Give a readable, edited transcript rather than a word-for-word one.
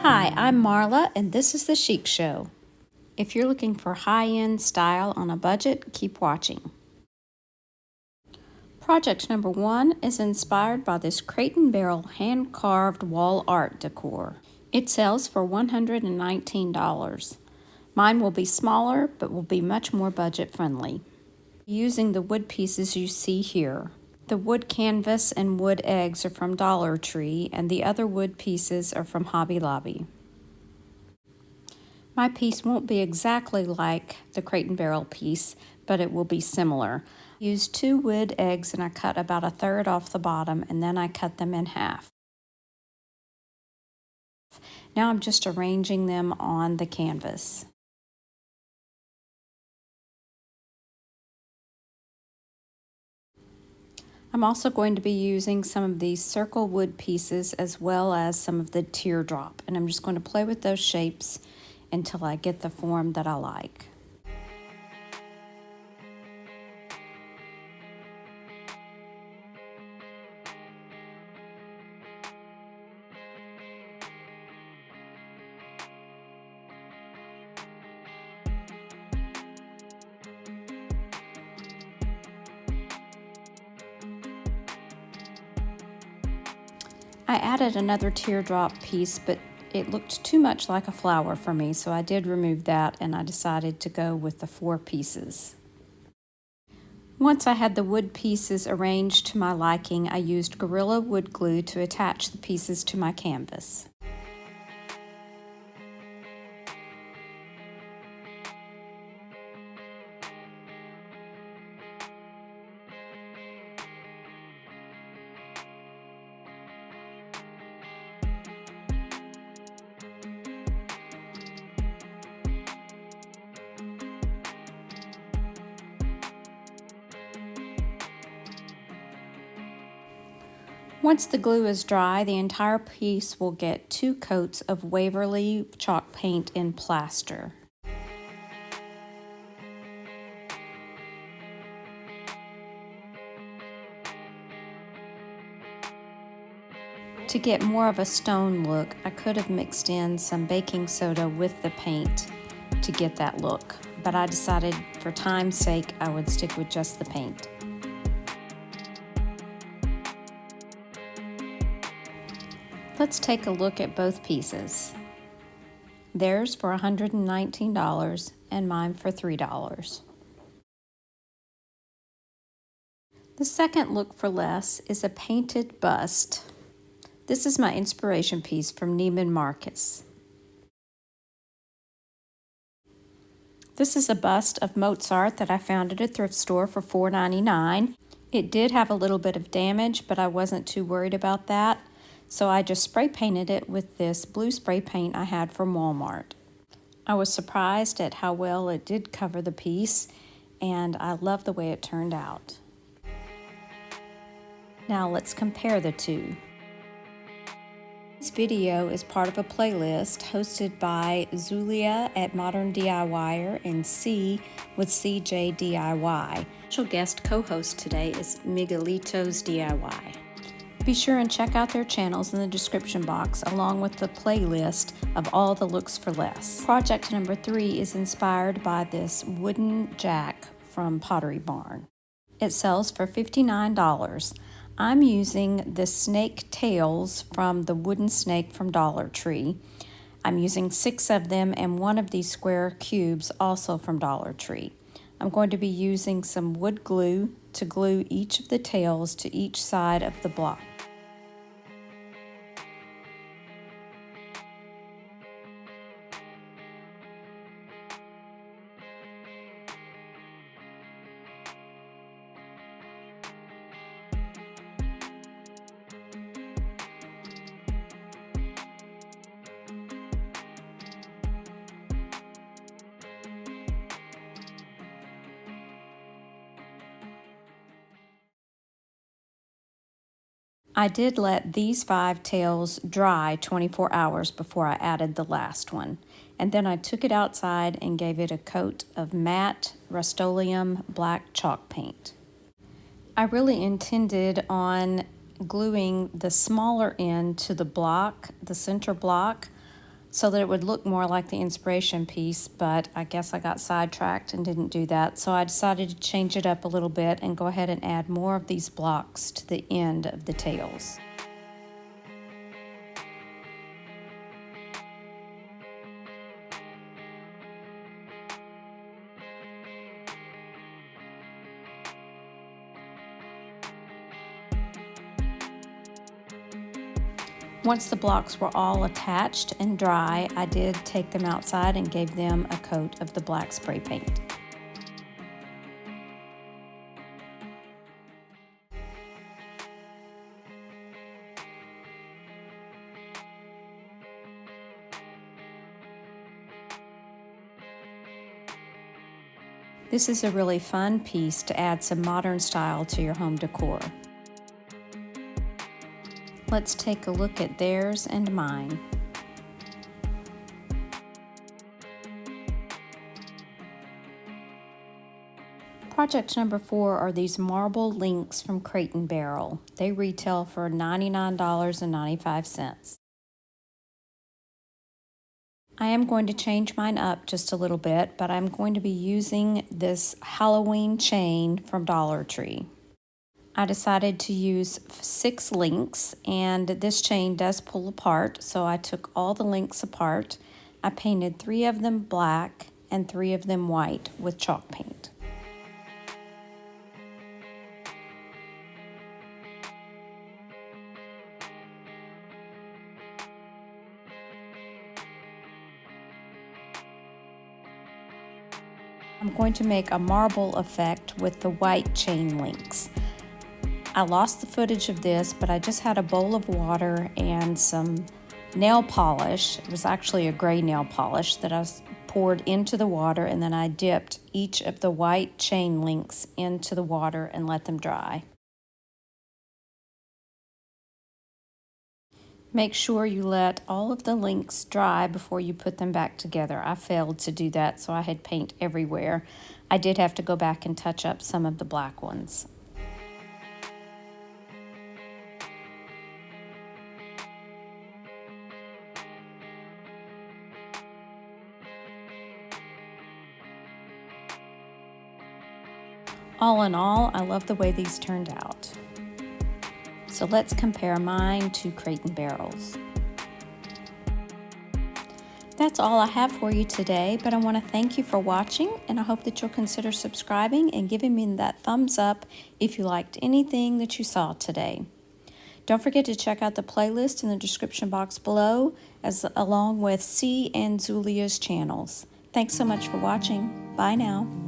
Hi, I'm Marla, and this is the Chic Show. If you're looking for high-end style on a budget, keep watching. Project number 1 is inspired by this crate and barrel hand-carved wall art decor. It sells for $119. Mine will be smaller, but will be much more budget-friendly. Using the wood pieces you see here. The wood canvas and wood eggs are from Dollar Tree, and the other wood pieces are from Hobby Lobby. My piece won't be exactly like the crate and barrel piece, but it will be similar. I used 2 wood eggs and I cut about 1/3 off the bottom, and then I cut them in half. Now I'm just arranging them on the canvas. I'm also going to be using some of these circle wood pieces as well as some of the teardrop, and I'm just going to play with those shapes until I get the form that I like. I added another teardrop piece, but it looked too much like a flower for me, so I did remove that and I decided to go with the 4 pieces. Once I had the wood pieces arranged to my liking, I used Gorilla wood glue to attach the pieces to my canvas. Once the glue is dry, the entire piece will get 2 coats of Waverly chalk paint in plaster. To get more of a stone look, I could have mixed in some baking soda with the paint to get that look, but I decided for time's sake I would stick with just the paint. Let's take a look at both pieces. Theirs for $119 and mine for $3. The second look for less is a painted bust. This is my inspiration piece from Neiman Marcus. This is a bust of Mozart that I found at a thrift store for $4.99. It did have a little bit of damage, but I wasn't too worried about that. So I just spray painted it with this blue spray paint I had from Walmart. I was surprised at how well it did cover the piece, and I love the way it turned out. Now let's compare the two. This video is part of a playlist hosted by Zulia at Modern DIYer and C with CJ DIY. Special guest co-host today is Miguelito's DIY. Be sure and check out their channels in the description box along with the playlist of all the looks for less. Project number 3 is inspired by this wooden jack from Pottery Barn. It sells for $59. I'm using the snake tails from the wooden snake from Dollar Tree. I'm using 6 of them and 1 of these square cubes also from Dollar Tree. I'm going to be using some wood glue to glue each of the tails to each side of the block. I did let these 5 tails dry 24 hours before I added the last one. And then I took it outside and gave it a coat of matte Rust-Oleum black chalk paint. I really intended on gluing the smaller end to the block, the center block, so that it would look more like the inspiration piece, but I guess I got sidetracked and didn't do that. So I decided to change it up a little bit and go ahead and add more of these blocks to the end of the tails. Once the blocks were all attached and dry, I did take them outside and gave them a coat of the black spray paint. This is a really fun piece to add some modern style to your home decor. Let's take a look at theirs and mine. Project number 4 are these marble links from Crate & Barrel. They retail for $99.95. I am going to change mine up just a little bit, but I'm going to be using this Halloween chain from Dollar Tree. I decided to use 6 links, and this chain does pull apart, so I took all the links apart. I painted 3 of them black and 3 of them white with chalk paint. I'm going to make a marble effect with the white chain links. I lost the footage of this, but I just had a bowl of water and some nail polish. It was actually a gray nail polish that I poured into the water, and then I dipped each of the white chain links into the water and let them dry. Make sure you let all of the links dry before you put them back together. I failed to do that, so I had paint everywhere. I did have to go back and touch up some of the black ones. All in all, I love the way these turned out. So let's compare mine to Crate & Barrel's. That's all I have for you today, but I want to thank you for watching, and I hope that you'll consider subscribing and giving me that thumbs up if you liked anything that you saw today. Don't forget to check out the playlist in the description box below, along with C and Zulia's channels. Thanks so much for watching. Bye now.